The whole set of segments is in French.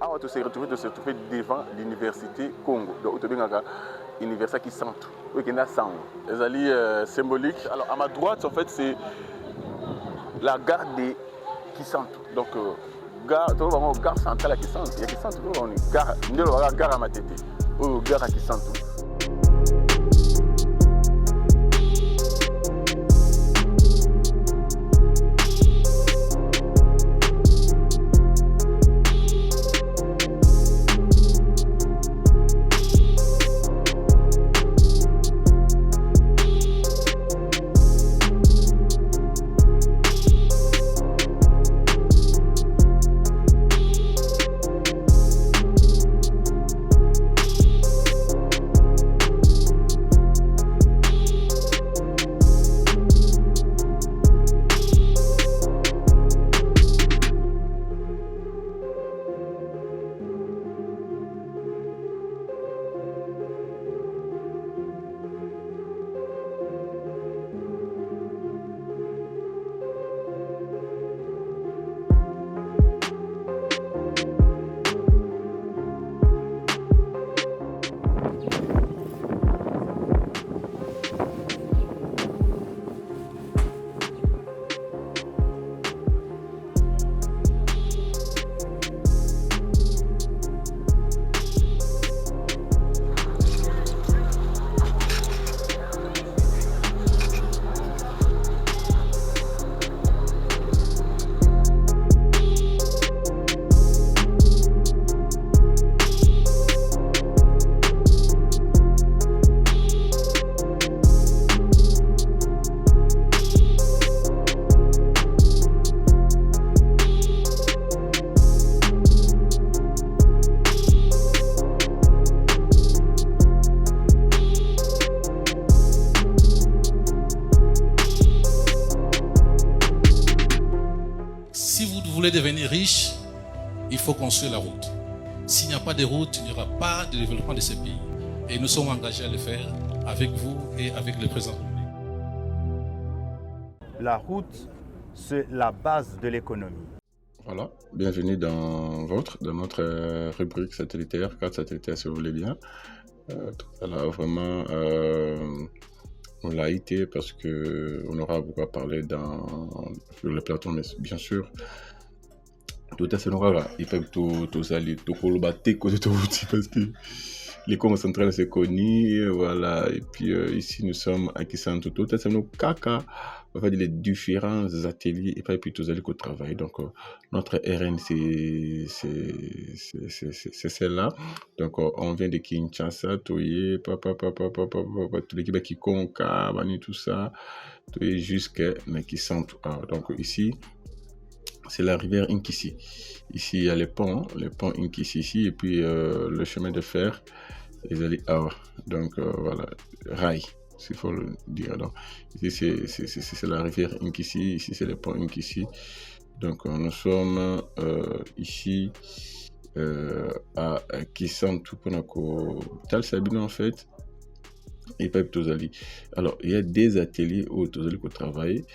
awa to se retrouver devant l'université Congo. Donc to benga université qui centre. Oui, qui na sang. Ezali symbolique. Alors à ma droite en fait c'est la gare de Kisantu. Donc gare centrale à Kisantu. Il y a Kisantu on est gare à Matete. Ou gare à Kisantu. Devenir riche, il faut construire la route. S'il n'y a pas de route, il n'y aura pas de développement de ce pays. Et nous sommes engagés à le faire avec vous et avec le président. La route, c'est la base de l'économie. Voilà, bienvenue dans notre rubrique satellitaire, carte satellitaire si vous voulez bien. Tout à l'heure, vraiment, on l'a été parce qu'on aura beaucoup à parler sur le plateau, mais bien sûr, tout à fait normal. Il faut tout aller, tout colobater, parce que les Congo central c'est connu, voilà. Et puis ici nous sommes à Kisantu, tout à fait nos caca, on va dire les différents ateliers et puis tout aller au travail. Donc notre RN c'est celle-là. Donc on vient de Kinshasa, Toye, tout l'équipe qui conca, tout ça, Toye jusqu'à Kisantu. Donc ici c'est la rivière Inkisi. Ici, il y a les ponts Inkisi ici, et puis le chemin de fer, donc voilà, rail, s'il faut le dire. Donc, ici, c'est la rivière Inkisi, ici, c'est le pont Inkisi. Donc, nous sommes ici à Kisantu, Tal Sabine, en fait, et pas Tozali. Alors, il y a des ateliers où Tozali peut travailler.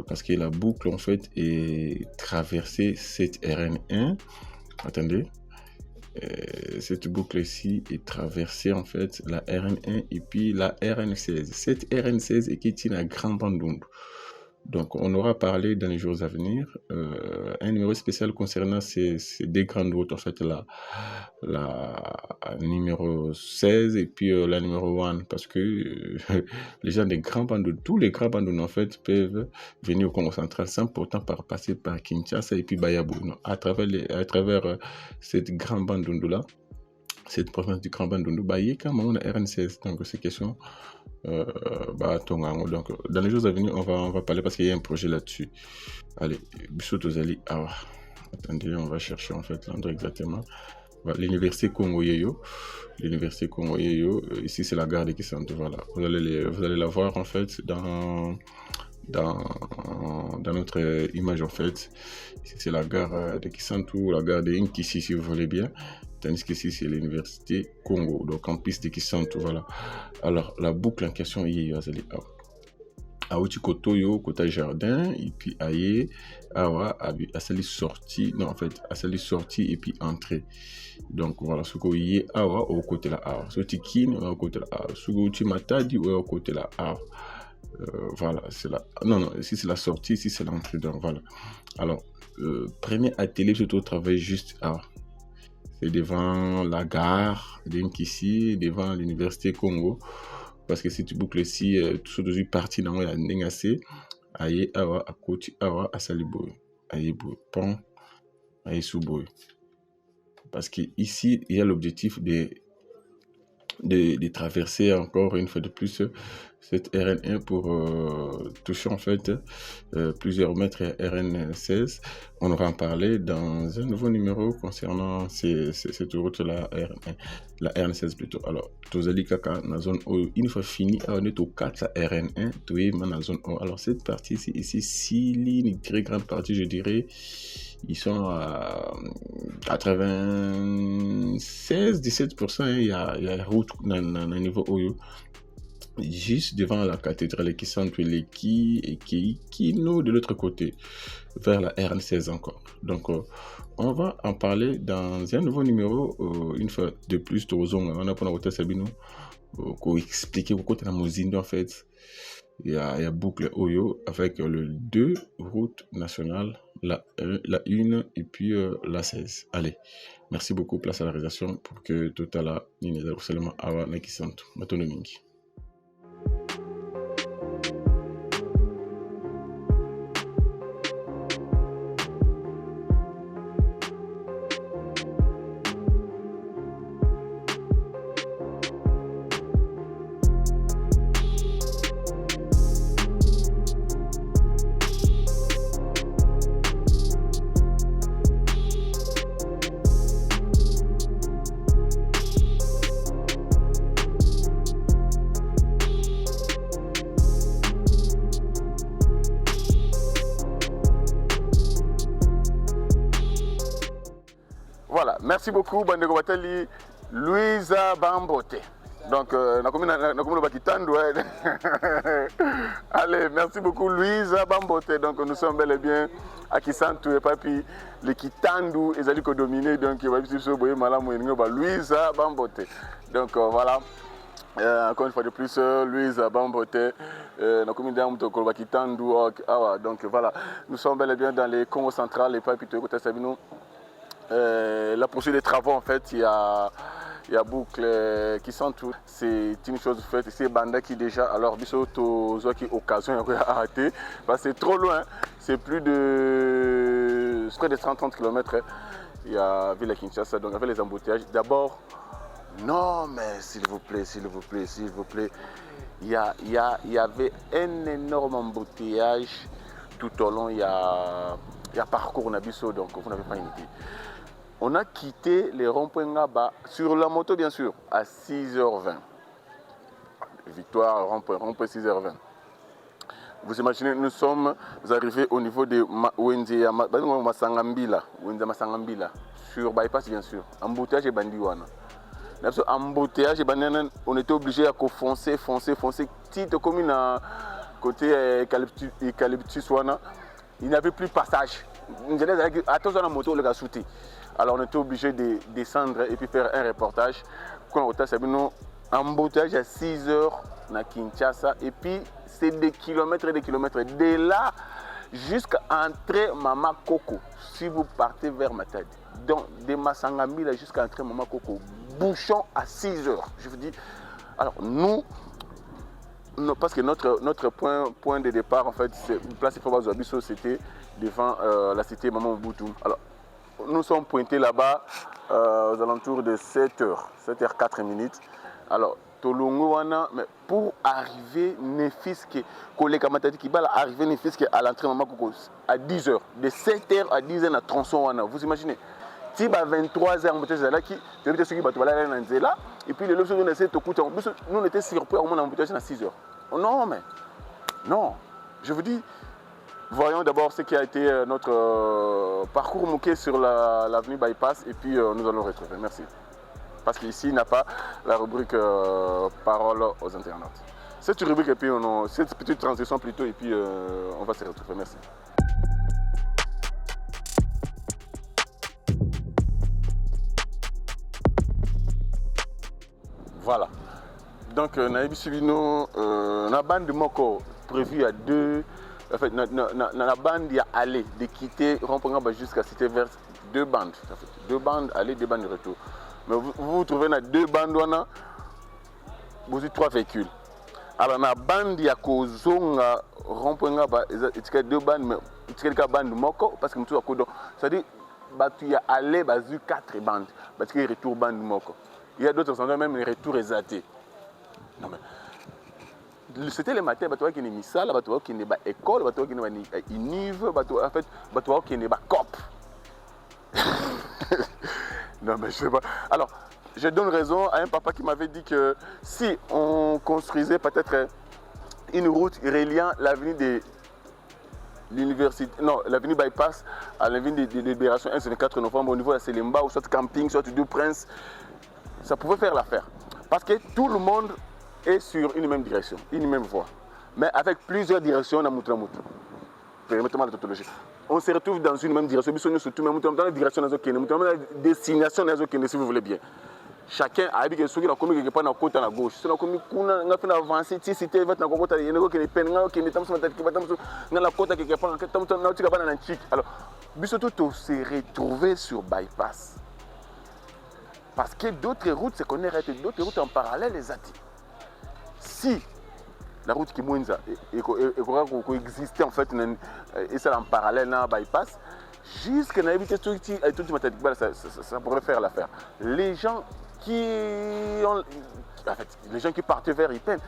Parce que la boucle en fait est traversée cette RN1. Attendez, cette boucle ici est traversée en fait la RN1 et puis la RN16. Cette RN16 est qui tient à Grand Bandundu. Donc on aura parlé dans les jours à venir un numéro spécial concernant ces deux grandes routes en fait la numéro 16 et puis la numéro 1 parce que les gens des grands bandes, tous les grands bandes en fait peuvent venir au Congo central sans pourtant passer par Kinshasa et puis Bayabou à travers cette grande bande là, cette province du Grand Bandundu, il y a quand même on a RN16 donc c'est question donc dans les jours à venir on va parler parce qu'il y a un projet là-dessus. Allez, Bissot Ozali, attendez, on va chercher en fait l'endroit exactement. L'université Congo Yeyo, ici c'est la gare de Kisantu, voilà. Vous allez la voir en fait dans notre image en fait. Ici c'est la gare de Kisantu, la gare de Inkisi si vous voulez bien. Tandis qu'ici c'est l'université Congo, donc campus de Kisantu, voilà. Alors la boucle en question Yeyo Azali. auti kotoyo kota jardin et puis aye awa asali sortie, non en fait asali sortie et puis entrée. Donc voilà, ce que y awa au côté là awa, ce tikin au côté là awa, ce que tu matadi au côté là awa. Voilà, c'est là. Non, ici c'est la sortie, ici c'est l'entrée. Donc voilà. Alors, premier atelier, surtout travail juste awa. C'est devant la gare d'Inkissi, devant l'université Congo. Parce que si tu boucles ici, tout ce que tu parti dans la Nengase, aye awa à côté awa à Saliboy, aye pont, aye Souboy. Parce que ici il y a l'objectif de traverser encore une fois de plus cette RN1 pour toucher en fait plusieurs mètres RN16. On va en parler dans un nouveau numéro concernant cette route-là, la RN16 plutôt. Alors, Tozali Kaka, dans la zone où une fois fini, on est au 4 la RN1, tu es dans la zone O. Alors, cette partie ici, si une très grande partie, je dirais, ils sont à 96-17%. Il y a la route dans le niveau Oyo. Juste devant la cathédrale qui sont entre les qui nous de l'autre côté, vers la RN16 encore. Donc, on va en parler dans un nouveau numéro. Une fois de plus, on a pour la Sabino, pour expliquer pourquoi tu as Mozindo en fait. Il y a boucle Oyo avec le 2 route nationale, la 1 et puis la 16. Allez, merci beaucoup, place à la réalisation pour que tout à l'heure, il y ait seulement Awa Nekisanto. Matonomingi. Voilà, merci beaucoup, Bandeko Batali, Louisa Bambote. Donc, allez, merci beaucoup, Louisa Bambote. Donc, nous sommes bel et bien à Kisantu et Papi, le Kitandu, et Zaliko dominé. Donc, Louisa Bambote. Donc, voilà. Encore une fois de plus, Louisa Bambote, donc voilà, nous sommes bel et bien dans les Congo centrales, les Papi, la poursuite des travaux, en fait, il y a boucle qui sont tout. C'est une chose faite. C'est Banda qui déjà, alors, bisoto, qui occasion à arrêter. Parce que c'est trop loin. C'est près de 130 km. Il y a Ville Kinshasa, donc avec les embouteillages. D'abord, non, mais s'il vous plaît. Il y avait un énorme embouteillage tout au long. Il y a parcours Nabiso, donc vous n'avez pas une idée. On a quitté les ronds-points Ngaba sur la moto, bien sûr, à 6h20. Victoire, rond-point 6h20. Vous imaginez, nous sommes arrivés au niveau de Masangambila, sur bypass, bien sûr. Embouteillage et bandiwana. Embouteillage et bandiwana, on était obligé à foncer. Petite commune à côté Eucalyptus, il n'y avait plus de passage. Attention à la moto, le gars sauté. Alors on était obligé de descendre et puis faire un reportage. Quand on a embouteillage à 6h à Kinshasa et puis c'est des kilomètres et des kilomètres. De là jusqu'à entrer Mama Koko, si vous partez vers Matadi. Donc de Masangambila jusqu'à entrer Mama Koko, bouchon à 6h. Je vous dis, alors nous, parce que notre point de départ, en fait, c'est place Ifobazo-Abisso, c'était devant la cité Maman Mobutu. Alors, nous sommes pointés là-bas aux alentours de 7h, 7h04 minutes. Alors, Tolongoana, mais pour arriver, Nefiske, collègue Matadi qui va arriver Nefiske à l'entrée Maman Koko à 10h. De 7h à 10h à Tronçon, vous imaginez? Si à 23h, on était là, et puis les autres, nous on était surpris à mon embouteillage à 6h. Non, mais non, je vous dis, voyons d'abord ce qui a été notre parcours moqué sur l'avenue Bypass et puis nous allons retrouver. Merci. Parce qu'ici, il n'y a pas la rubrique parole aux internautes. cette rubrique et puis cette petite transition plutôt et puis on va se retrouver. Merci. Voilà. Donc, Naïbi Subino, la bande de Moko prévue à deux. En fait, la bande il y a aller de quitter Rompongaba jusqu'à Cité Verte, 2 bandes. En fait, 2 bandes aller, 2 bandes de retour. Mais vous trouvez dans 2 bandes, vous avez 3 véhicules. Alors, la bande il y a Kozonga Rompongaba, il y a 2 bandes, mais il y a 2 bandes de Moko parce que nous avons Kodon. C'est-à-dire, il y a aller, il y a 4 bandes, parce qu'il y a retour bande de Moko. Il y a d'autres endroits même les retours exaltés. Non mais c'était le matin, qui est mis ça, qui est école, qui est univ, en fait, qui est cop. Non mais je sais pas. Alors, je donne raison à un papa qui m'avait dit que si on construisait peut-être une route reliant l'avenue de l'université, non, l'avenue Bypass à l'avenue de Libération 1, c'est le 4 novembre au niveau de la Selimba, ou soit camping, soit du Prince, ça pouvait faire l'affaire. Parce que tout le monde est sur une même direction, une même voie. Mais avec plusieurs directions, permettez-moi la tautologie. On se retrouve dans une même direction, surtout dans la direction dans la destination si vous voulez bien. Chacun a dit que ceux qui ont commis quelque part dans la côte à la gauche, ceux qui ont commis qu'on a fait avancer, si c'était dans la côte à la gauche, qui est dans la côte à quelque part, dans la chic. Alors, surtout, se retrouver sur Bypass. Parce que d'autres routes se connaissent, d'autres routes en parallèle les attirent. Si la route qui mouinza existait en fait et c'est en parallèle dans Bypass, jusqu'à éviter tout ça pourrait faire l'affaire. Les gens qui partaient vers Ipen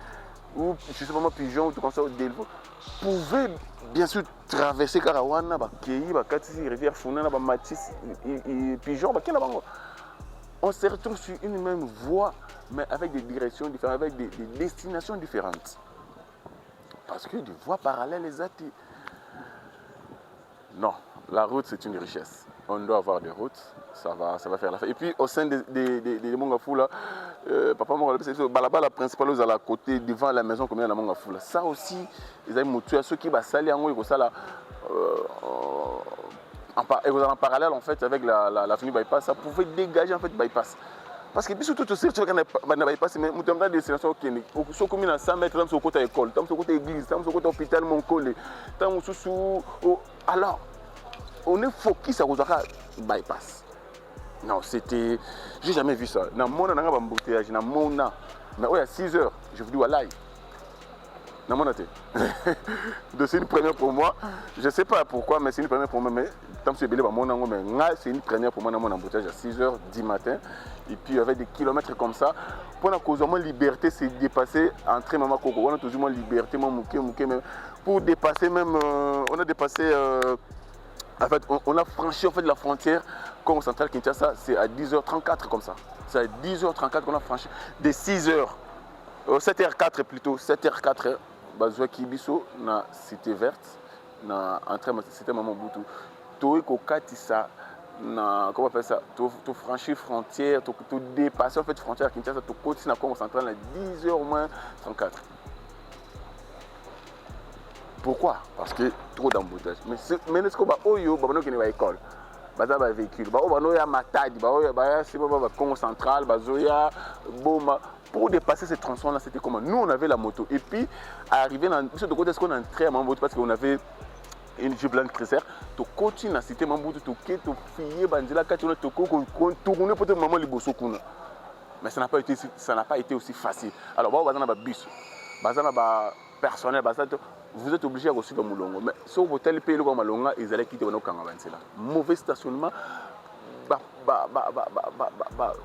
ou je sais pas moi Pigeon ou tout comme ça au Delvaux pouvaient bien sûr traverser Karawana, Kei, Katisi, Rivière Founana, Matis, Pigeon, on se retrouve sur une même voie, mais avec des directions différentes, avec des destinations différentes. Parce que des voies parallèles les attirent. Non, la route c'est une richesse. On doit avoir des routes, ça va faire l'affaire. Et puis au sein des Mongafou, là, papa Mongafou, c'est la principale à la côté, devant la maison comme il y a la Mongafou. Ça aussi, ils ont motué ceux qui vont salir en haut, ils vont en parallèle en fait avec l'avenue Bypass, ça pouvait dégager en fait Bypass. Parce que surtout tout ce que tu Bypass, mais nous avons des destinations qui sont communes à 100 mètres, sur le côté école, sur le côté église, sur le côté hôpital, mon collègue, alors, on est focus à Bypass. Non, c'était. J'ai jamais vu ça. Dans mon embouteillage, dans mon mais oui, à 6 heures, je vous dis, voilà. Dans mon c'est une première pour moi. Je ne sais pas pourquoi, mais c'est une première pour moi. Mais tant que c'est c'est une première pour moi dans mon embouteillage à 6h du matin. Et puis avec des kilomètres comme ça, pour la cause de liberté, c'est dépasser entre maman Coco. On a toujours liberté, pour dépasser même, on a dépassé, en fait, on a franchi en fait la frontière comme au central Kinshasa, c'est à 10h34 comme ça. C'est à 10h34 qu'on a franchi, de 6h, 7h04 plutôt, 7h04. Bazwa Kibiso na Cité Verte na entrée Cité Maman Boutou. Toi kokatisa na comment on appelle ça, tu franchir frontière, tu dépasser en fait frontière Kinshasa, tu continues na Congo central à 10h moins 34. Pourquoi? Parce que trop d'embouteillage. Mais est-ce que oyo ba qui va école. Baza ba véhicule, ba o ya matadi, ba c'est ba Congo central, bazoya boma. Pour dépasser ce tronçon-là, c'était comment? Nous, on avait la moto. Et puis, arrivé dans de côté, est-ce qu'on entrait à Mambout parce qu'on avait une Jeep Land Cruiser. Tu continues à citer Mambout, tu quittes, tu filles, Bandila, tu tournes pour te maman liboso kuna. Mais ça n'a pas été aussi facile. Alors, on va bus, personnel, vous êtes obligé de suivre Moulongo. Mais si vous tel pays le Malonga, ils allaient quitter Wanokanga. Mauvais stationnement.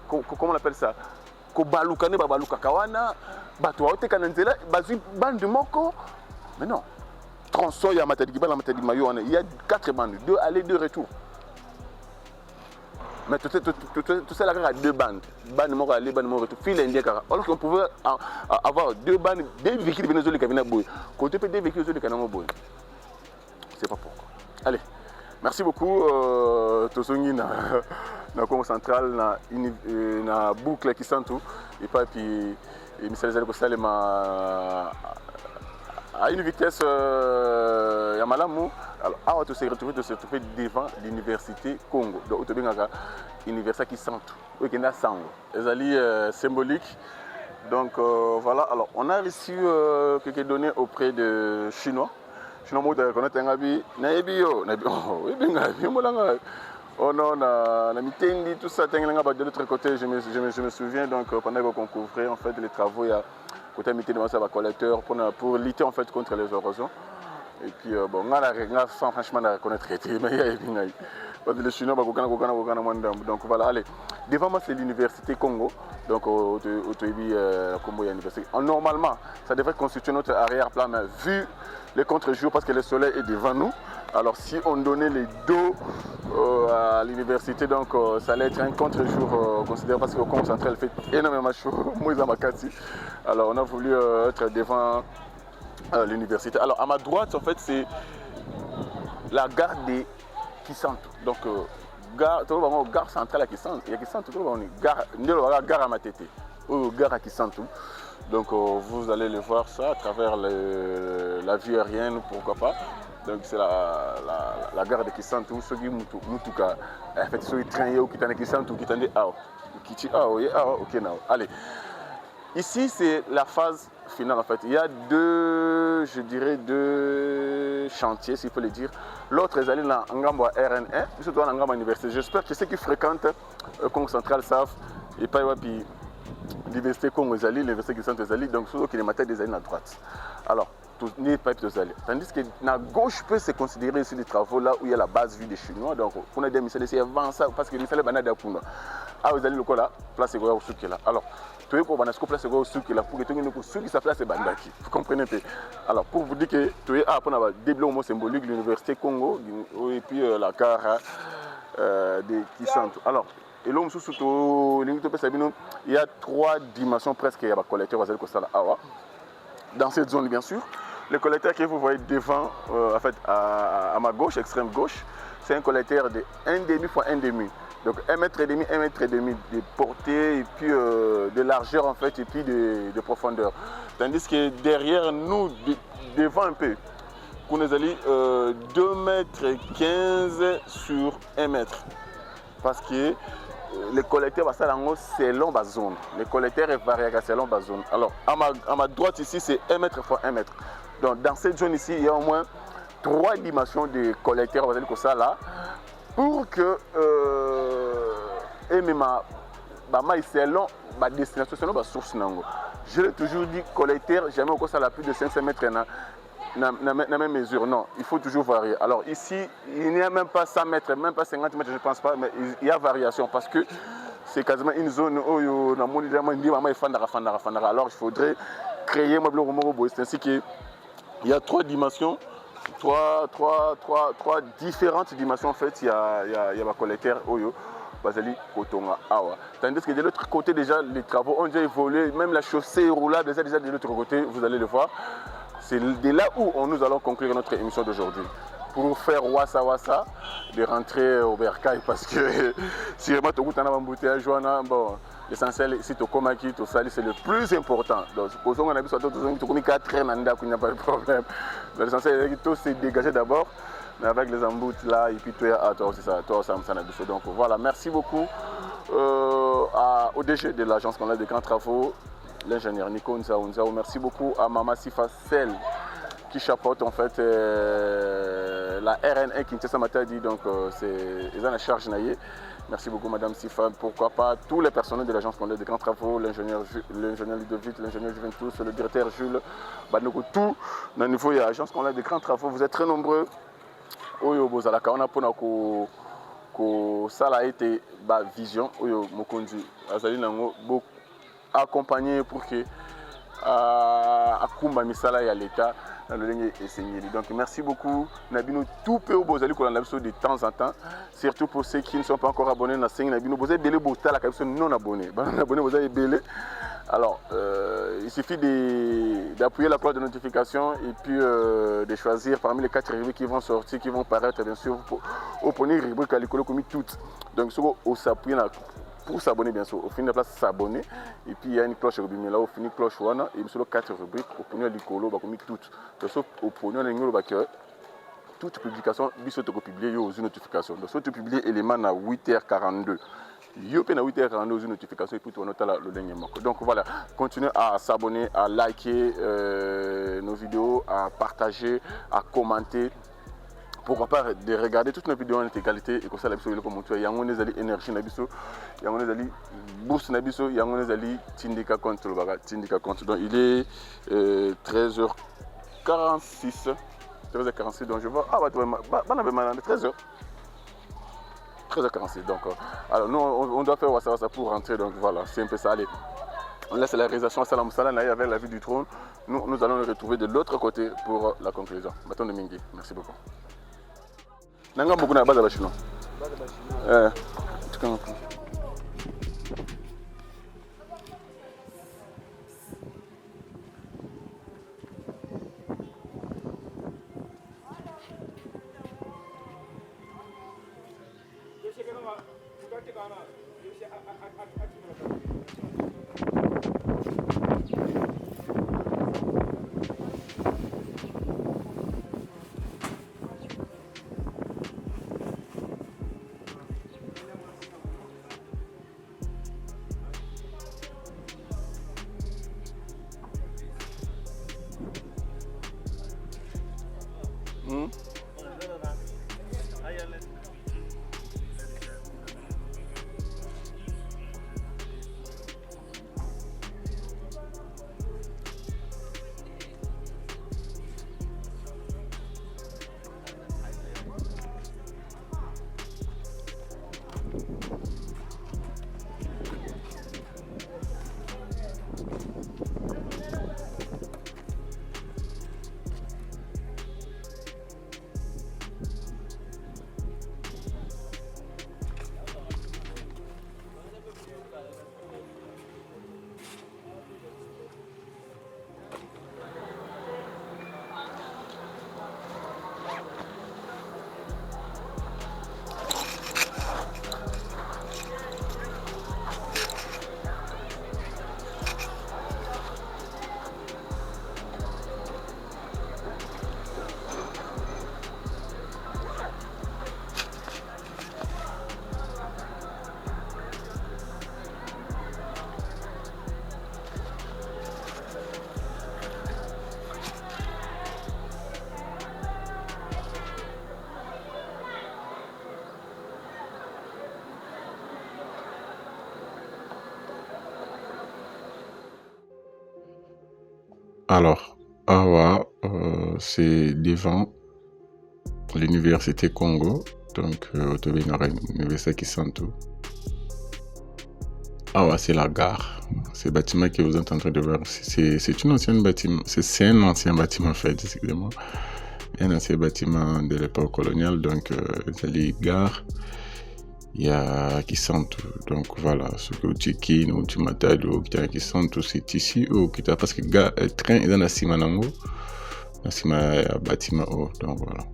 Comment on appelle ça? Kobalukane babaluka kawana bato waoteka na nzela bazwi bande moko. Mais non, tronçon ya Matadi Kibala Matadi Mayo, il y a 4 bandes, 2 aller 2 retour. Mais tout ça là a 2 bandes, bande moko aller bande moko retour, fil indien kara. Alors qu'on pouvait avoir 2 bandes, des véhicules vénézuéliens qui viennent à boy. Côté des véhicules vénézuéliens qui viennent à boy. C'est pas pourquoi. Allez, merci beaucoup Tosongi na Congo central na boucle qui sent tout et puis et misala ezali kosalema à une vitesse ya malamu. Alors awa to se retrouver devant l'université Congo, donc to bengaka université qui centre okenda sango ezali symbolique. Donc voilà, alors on a reçu quelques données auprès de Chinois moi de connaître ngabi nayebi yo oui bengabi molanga. Oh non, na mitendi tout ça tengenga de l'autre côté, je me souviens donc pendant qu'on couvrait en fait les travaux il y a côté mitendi ça va collecteur pour lutter en fait contre les érosions. Et puis bon, sans franchement reconnaître mais il y a les Chinois donc voilà, allez. Devant moi c'est l'université Congo, donc au Congo université. Normalement, ça devrait constituer notre arrière-plan, mais vu les contre-jours parce que le soleil est devant nous. Alors si on donnait les dos à l'université, donc ça allait être un contre-jour considéré parce qu'au Congo central fait énormément chaud. Alors on a voulu être devant l'université. Alors à ma droite en fait c'est la gare de Kisantu. Donc gare centrale à Kisantu. Il y a Kisantu, gare à Matete, gare à Kisantu. Donc vous allez le voir ça à travers la vue aérienne, pourquoi pas. Donc c'est la gare de Kisantu, ceux qui mutuka, en fait ceux qui traînent qui t'en Kisantu, qui t'en ok now. Allez, ici c'est la phase finale en fait. Il y a deux chantiers, s'il faut le dire. L'autre est allé dans Ngamba RN1, surtout dans Ngamba Université. J'espère que ceux qui fréquentent Congo Central savent et pas puis l'université Congo Zali, l'université qui sont Zali, donc ceux qui les matins des années à droite. Alors, tout n'est pas de Zali. Tandis que la gauche peut se considérer ici des travaux là où il y a la base vue des Chinois. Donc, on a des missiles ici avant ça parce que les missiles banades à Puna. Ah, vous allez le là, place est au souk là. Alors, tu vois pour Banasco place est au souk là pour que tu aies ceux qui s'appellent Bandaki. Vous comprenez pas. Alors, pour vous dire que tu es pour avoir développement symbolique de l'université Congo et puis la gare de Kisantu. Alors, et là, il y a trois dimensions presque. Il y a un collecteur dans cette zone, bien sûr. Le collecteur que vous voyez devant, en fait, à ma gauche, extrême gauche, c'est un collecteur de 1,5 x 1,5. Donc 1,5 m, 1,5 m de portée et puis de largeur en fait et puis de profondeur. Tandis que derrière nous, devant un peu, on est allé 2,15 m sur 1 m. Parce que les collecteurs selon la zone. Les collecteurs varient selon la zone. Alors, à ma droite ici, c'est 1 m x 1 m. Donc, dans cette zone ici, il y a au moins 3 dimensions de collecteurs, on va dire que ça là, pour que selon ma destination, selon ma source. Je l'ai toujours dit, collecteur, jamais au ça la plus de 500 mètres dans la même mesure. Non, il faut toujours varier. Alors ici, il n'y a même pas 100 mètres, même pas 50 mètres, je ne pense pas, mais il y a variation parce que c'est quasiment une zone où alors il faudrait créer c'est ainsi qu'il y a 3 dimensions, 3 différentes dimensions en fait. Il y a ma collecteur Oyo. Tandis que de l'autre côté déjà les travaux ont déjà évolué, même la chaussée est roulable déjà de l'autre côté, vous allez le voir. C'est de là où nous allons conclure notre émission d'aujourd'hui. Pour faire wassa de rentrer au Bercail parce que si vraiment tu as un embouteillage, bon, l'essentiel si tu as tout ça, c'est le plus important. Donc, si on a besoin de 4 heures, il n'y a pas de problème. L'essentiel c'est que tout s'est dégagé d'abord. Mais avec les emboutes là, et puis toi, c'est ça, toi, ça me. Donc voilà, merci beaucoup au DG de l'agence coloniale de grands travaux, l'ingénieur Nico Nzaou. Merci beaucoup à Mama Sifa Sel qui chapeaute en fait la RN1 Kinshasa Matadi, donc c'est en charge naïe. Merci beaucoup Madame Sifa, pourquoi pas tous les personnels de l'agence coloniale de grands travaux, l'ingénieur Ludovic, l'ingénieur Juventus, le directeur Jules, Banoko, tout au niveau de l'agence coloniale de grands travaux, vous êtes très nombreux. Oyo bozalaka on a pona ko sala été ba vision oyo mokonzi azali nango bo accompagner pour que akumba misala ya l'état dans le ligne essayé. Donc merci beaucoup Nabino tout peu bozali ko la de temps en temps, surtout pour ceux qui ne sont pas encore abonnés na sing Nabino bozali belé botala ka non abonnés. Ba abonnés bozali belé. Alors, il suffit d'appuyer la cloche de notification et puis de choisir parmi les 4 rubriques qui vont sortir, qui vont paraître bien sûr au premier rubrique à l'école comme toutes. Donc, on s'appuie pour s'abonner bien sûr. Au fin de la place s'abonner et puis il y a une cloche mais là au fini cloche wana et sur 4 rubriques au premier licolo ba komi toutes. Sauf au premier ngolo ba que toute publication biso to publier yo aux notifications. Donc si tu publier élément à 8h42. Yo pe na 8h42 aux notifications et puis tu notes le dernier mot. Donc voilà, continuez à s'abonner, à liker nos vidéos, à partager, à commenter. Pourquoi pas de regarder toutes nos vidéos en intégralité et comme ça la biso comme montrer yango nezali énergie na biso, yango nezali boost na biso, yango nezali tindika compte le baga, tindika compte. Donc il est 13h46. 13h46 donc je vois ah bah 13h. 13h46 donc alors nous on doit faire ça pour rentrer donc voilà c'est un peu ça allez on laisse la réalisation à Salam Salam là avec la vue du trône nous allons le retrouver de l'autre côté pour la conclusion bâton de Mingi merci beaucoup nanga beaucoup na base bachino tu comprends Alors, Awa, c'est devant l'université Congo, donc l'université Kisantu. Awa, c'est la gare. Ce bâtiment que vous êtes en train de voir, c'est un ancien bâtiment. C'est un ancien bâtiment, en fait, excusez-moi. Un ancien bâtiment de l'époque coloniale, donc c'est les gares. Il y a Kisantu, donc voilà, ce que tu check-in ou tu m'attends ou Kisantu, c'est ici ou qui parce que le train est dans la Simanango, la Sima bâtiment haut, donc voilà.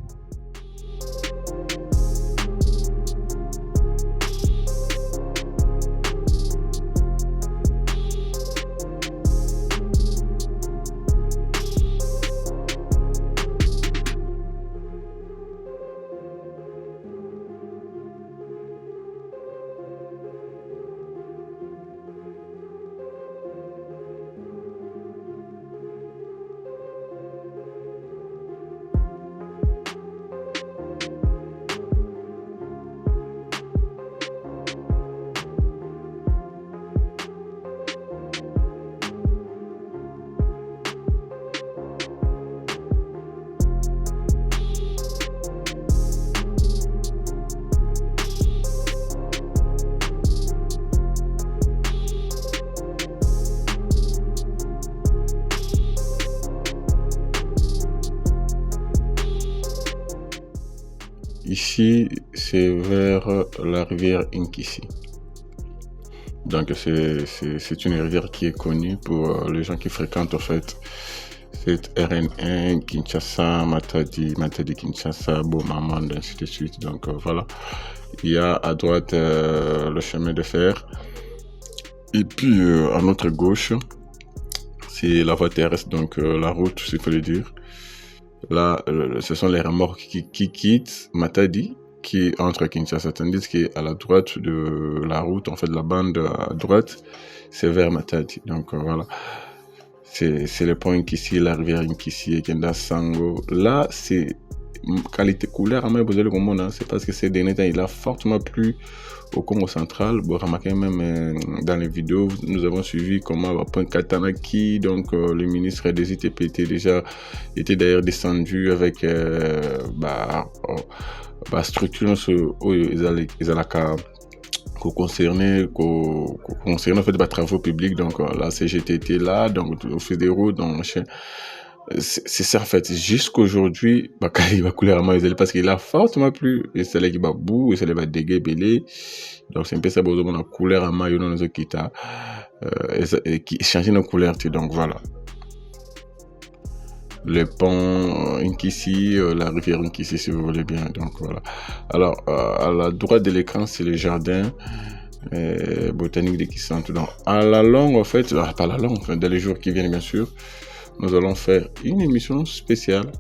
Ici, c'est vers la rivière Inkisi. Donc, c'est une rivière qui est connue pour les gens qui fréquentent, en fait, c'est RN1, Kinshasa, Matadi, Kinshasa, Bomamand, ainsi de suite. Donc voilà. Il y a à droite le chemin de fer. Et puis à notre gauche, c'est la voie terrestre, donc la route, s'il faut le dire. Là, ce sont les remorques qui quittent Matadi, qui entre Kinshasa, tandis qu'à la droite de la route, en fait, la bande à droite, c'est vers Matadi. Donc voilà. C'est le point Nkissi, la rivière Nkissi, Kenda Sango. Là, c'est qualité couleur, c'est parce que ces derniers temps, il a fortement plu au Congo central. Bon, remarquez même dans les vidéos, nous avons suivi comment Point Katanaki, donc le ministre des ITP était d'ailleurs descendu avec structure concernés en fait des travaux publics, donc la CGT était là, donc on fait des routes, donc c'est ça en fait. Jusqu'aujourd'hui, il va couler à main parce qu'il a fortement plu et c'est là qui va bout et c'est là qui va dégueuler. Donc c'est un peu ça, besoin de couleur à main, il y a nos qui qui change de couleur, donc voilà. Le pont Nkissi, la rivière Nkissi, si vous voulez bien. Donc voilà. Alors, à la droite de l'écran, c'est le jardin botanique de Kisantu. Donc, à la longue, en fait, pas la longue, dans les jours qui viennent, bien sûr, nous allons faire une émission spéciale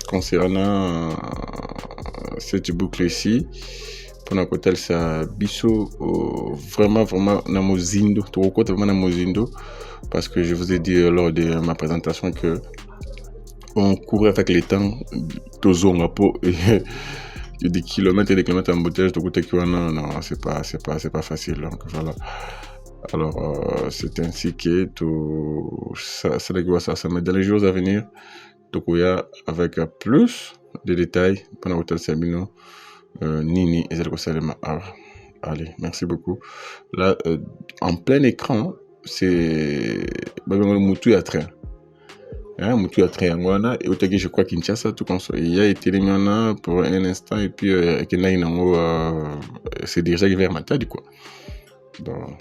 concernant cette boucle ici. Pendant que tel ça, Bisso, vraiment, Namozindo, vraiment Namozindo, parce que je vous ai dit lors de ma présentation que on courait avec les temps de peau et des kilomètres et des kilomètres en bouteille de côté non, c'est pas facile, donc voilà. Alors c'est ainsi que tout ça mais dans les jours à venir donc il y a avec plus de détails pendant l'hôtel Sabino Nini et Zelko Salema. Allez, merci beaucoup. Là en plein écran c'est Moutou à train. Moutou a très angwana et autant que je crois Kinshasa tout comme ça. Il y a été éliminant pour un instant et puis c'est déjà vers Matadi quoi. Donc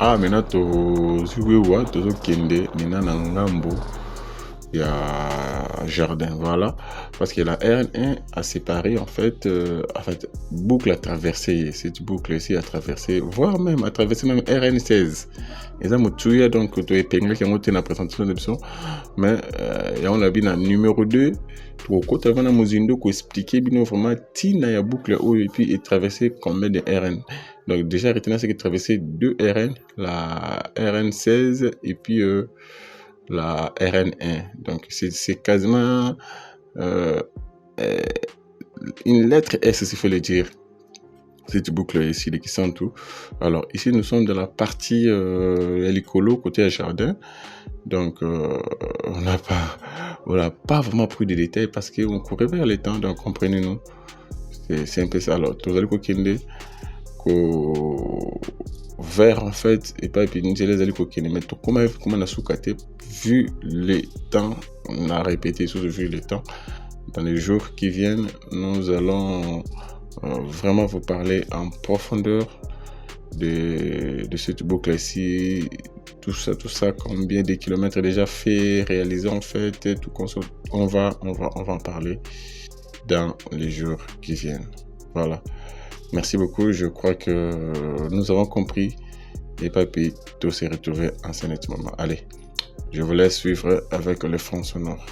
alors maintenant tozuwewa tozokende maintenant na ngambo ya jardin, voilà, parce que la RN1 a séparé en fait boucle à traverser, cette boucle ici à traverser, voire même à traverser même RN16 et ça moutuya donc to épingle qui a monté la présentation de l'option, mais on a bien numéro 2 pour côté avant na mozindo ko expliquer bien vraiment tina ya boucle et puis traverser combien de RN. Donc déjà retenez c'est que traverser 2 RN, la RN16 et puis la RN1. Donc, c'est quasiment une lettre S, s'il faut le dire. Cette boucle ici de Kisantu. Alors, ici, nous sommes dans la partie hélicolo, côté jardin. Donc, on n'a pas vraiment pris de détails parce qu'on courait vers les temps, donc comprenez-nous. C'est un peu ça. Alors, tout le vers en fait, et pas puis nous les allons coquiner. Mais comment on a sous-caté, vu les temps, on a répété sur vu les temps. Dans les jours qui viennent, nous allons vraiment vous parler en profondeur de cette boucle ici, tout ça, combien de kilomètres déjà fait, réalisé en fait, tout on va en parler dans les jours qui viennent. Voilà. Merci beaucoup. Je crois que nous avons compris et Papy, tout s'est retrouvé en ce moment. Allez, je vous laisse suivre avec le fond sonore.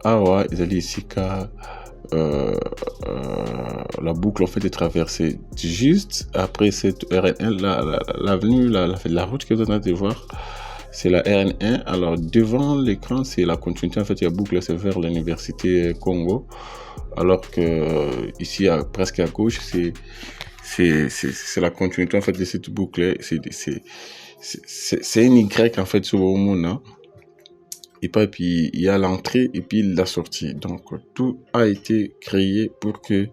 awa ezali esika la boucle en fait est traversée juste après cette RN1, l'avenue, la route que vous êtes en train de voir, c'est la RN1. Alors devant l'écran, c'est la continuité en fait, la boucle c'est vers l'université Congo, alors que ici presque à gauche c'est la continuité en fait de cette boucle. C'est une Y en fait sur le monde, hein. Et puis il y a l'entrée et puis la sortie. Donc tout a été créé pour qu'il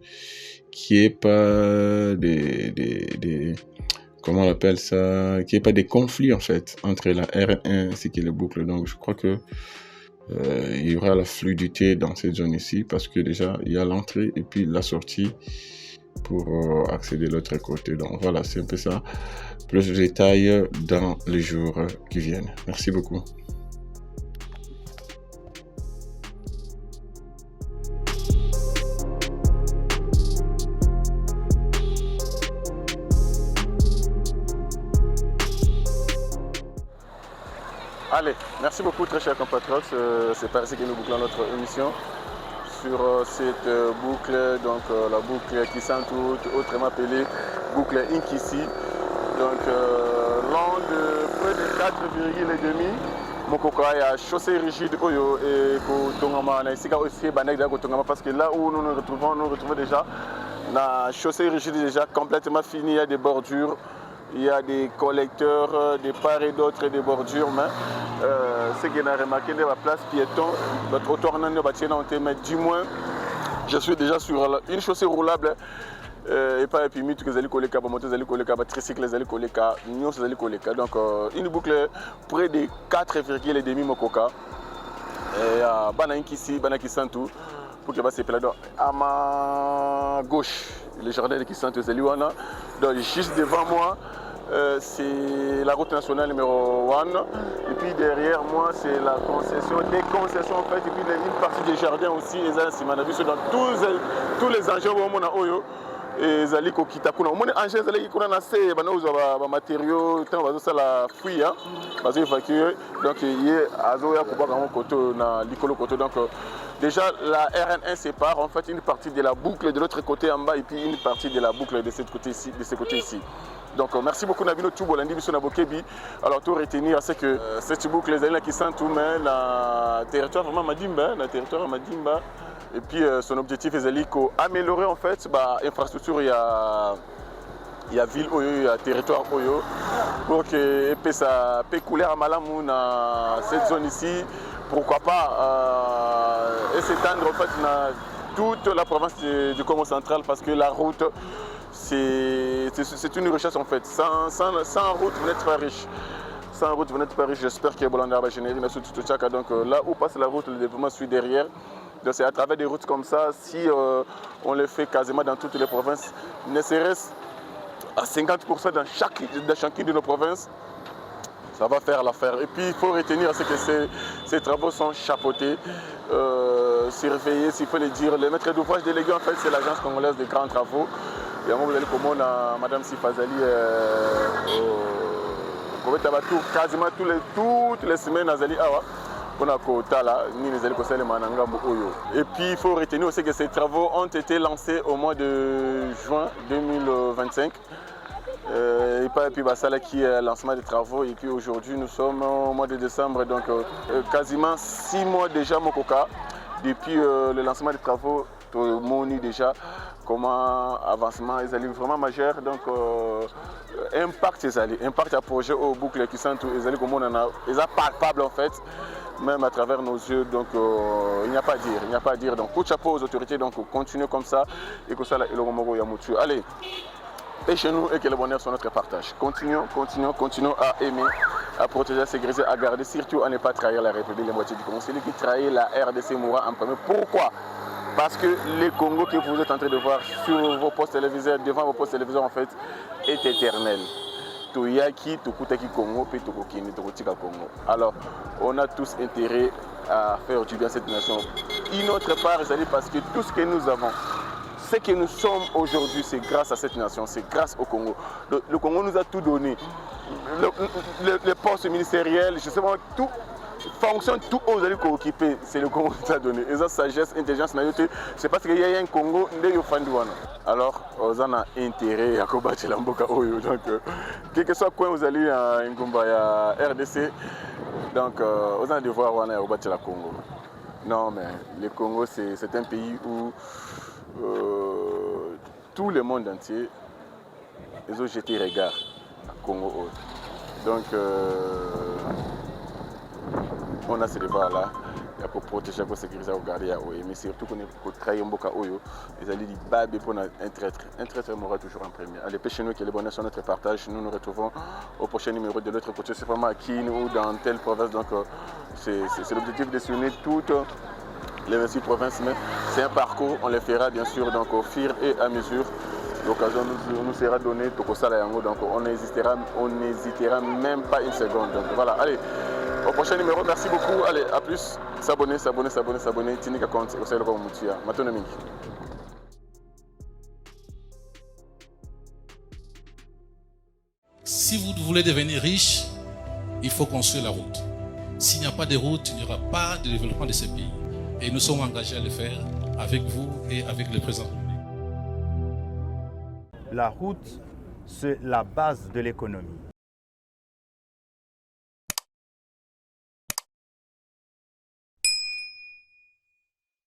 n'y ait pas des comment on appelle ça, qu'il n'y ait pas de conflits en fait entre la RN1 ainsi que les boucles. Donc je crois que il y aura la fluidité dans cette zone ici parce que déjà il y a l'entrée et puis la sortie pour accéder de l'autre côté. Donc voilà, c'est un peu ça. Plus de détails dans les jours qui viennent. Merci beaucoup. Allez, merci beaucoup très chers compatriotes, c'est par ici que nous bouclons notre émission sur cette boucle, donc la boucle qui s'entoure, autrement appelée boucle Inkisi. Donc long de près de 4,5 Mokoka ya chaussée rigide Oyo et Kotongama, Naisika aussi Banega Kotongama, parce que là où nous nous retrouvons déjà la chaussée rigide déjà complètement finie, il y a des bordures. Il y a des collecteurs de part et d'autre et des bordures, mais ce qu'on a remarqué de la place piéton, notre trottoir n'a pas été, mais du moins, je suis déjà sur une chaussée roulable. Et pas puis mythe que les collègues, moto les collègues, tricycle les collègues, nous les collègues. Donc une boucle près de 4,5 Mokoka. Et Banaïki ici, Banaki Santou, pour que se plaider à ma gauche, le jardin de Kisantou Zeliwana. Donc juste devant moi, c'est la route nationale numéro 1. Et puis derrière moi, c'est la concession, des concessions en fait. Et puis une partie des jardins aussi, les Simanabi, dans tous les engins où on a Oyo. Et Zali Kokitakuna. Mon engin Zali Kuna Nase, Banao, matériaux, tant va la fouille, parce qu'il évacuer. Donc il y a Azoya Kobagamon Koto, na Likolo Koto. Donc déjà la RN1 sépare en fait une partie de la boucle de l'autre côté en bas et puis une partie de la boucle de ce côté ici. Donc merci beaucoup Nabino Toubo, Landi Bisso Nabokebi. Alors tout retenir c'est que cette boucle les qui sont tout mais le territoire vraiment Madimba, et puis son objectif est d'améliorer en fait l'infrastructure, il y a ville Oyo, il y a territoire Oyo, pour que ça puisse couler à Malamou dans cette zone ici, pourquoi pas s'étendre en fait dans toute la province du Congo central, parce que la route c'est une richesse en fait. Sans route vous n'êtes pas riche. Sans route vous n'êtes pas riche. J'espère que Bolanda va générer une suite tout chacun. Donc là où passe la route, le développement suit derrière. Donc c'est à travers des routes comme ça, si on le fait quasiment dans toutes les provinces, ne serait-ce à 50% dans chacune de nos provinces, ça va faire l'affaire. Et puis il faut retenir que ces travaux sont chapeautés, surveillés, s'il faut le dire. Le maître d'ouvrage délégué en fait c'est l'agence congolaise des grands travaux. Et vous allez comme Madame Sifazali, quasiment toutes les semaines Azali Awa. Et puis il faut retenir aussi que ces travaux ont été lancés au mois de juin 2025. Et puis ça qui est le lancement des travaux. Et puis aujourd'hui nous sommes au mois de décembre, donc quasiment 6 mois déjà Mokoka. Depuis le lancement des travaux, tout le monde déjà comment avancement ils allaient vraiment majeur. Donc impact à projet au boucle qui sont ils allaient comme on en a, ils sont palpables en fait. Même à travers nos yeux, donc il n'y a pas à dire, donc coup de chapeau aux autorités, donc continuez comme ça et que ça là, allez, et chez nous et que le bonheur soit notre partage. Continuons à aimer, à protéger, à sécuriser, à garder, surtout à ne pas trahir la République de moitié du Congo. Celui qui trahit la RDC mourra en premier. Pourquoi? Parce que les Congos que vous êtes en train de voir sur vos postes téléviseurs, devant vos postes téléviseurs en fait, est éternel. Toyaki, Tokutaki Congo, puis Tokokini, Tokotika Congo. Alors, on a tous intérêt à faire du bien à cette nation. Une autre part, c'est parce que tout ce que nous avons, ce que nous sommes aujourd'hui, c'est grâce à cette nation, c'est grâce au Congo. Le Congo nous a tout donné. Les postes ministériels, je sais pas, tout fonction tout aux allez occuper, c'est le Congo qui t'a donné. Et ça, sagesse, intelligence, c'est parce qu'il y a un Congo, alors, vous en avez intérêt à combattre la Mboka Oyo. Donc, quel que soit quoi vous allez à RDC, donc, vous allez devoir combattre la Congo. Non, mais le Congo, c'est un pays où tout le monde entier, ils ont jeté regard à Congo. Donc, on a ce débat-là. Il y a pour protéger, pour sécuriser, pour garder. Mais surtout qu'on est pour trahir Mboka Oyo. Ils allaient dire babé pour un traître. Un traître mourra toujours en premier. Allez, pêchez-nous que les bonheurs sont notre partage. Nous nous retrouvons au prochain numéro de l'autre côté. C'est vraiment à Kin ou dans telle province. Donc, c'est l'objectif de s'unir toutes les 26 provinces. Mais c'est un parcours. On les fera bien sûr donc, au fur et à mesure. L'occasion nous sera donnée. Donc, on n'hésitera même pas une seconde. Donc, voilà, allez. Au prochain numéro, merci beaucoup. Allez, à plus. S'abonner. Tinika compte. Au Sahel Moutia. Matonoming. Si vous voulez devenir riche, il faut construire la route. S'il n'y a pas de route, il n'y aura pas de développement de ce pays. Et nous sommes engagés à le faire avec vous et avec le président. La route, c'est la base de l'économie.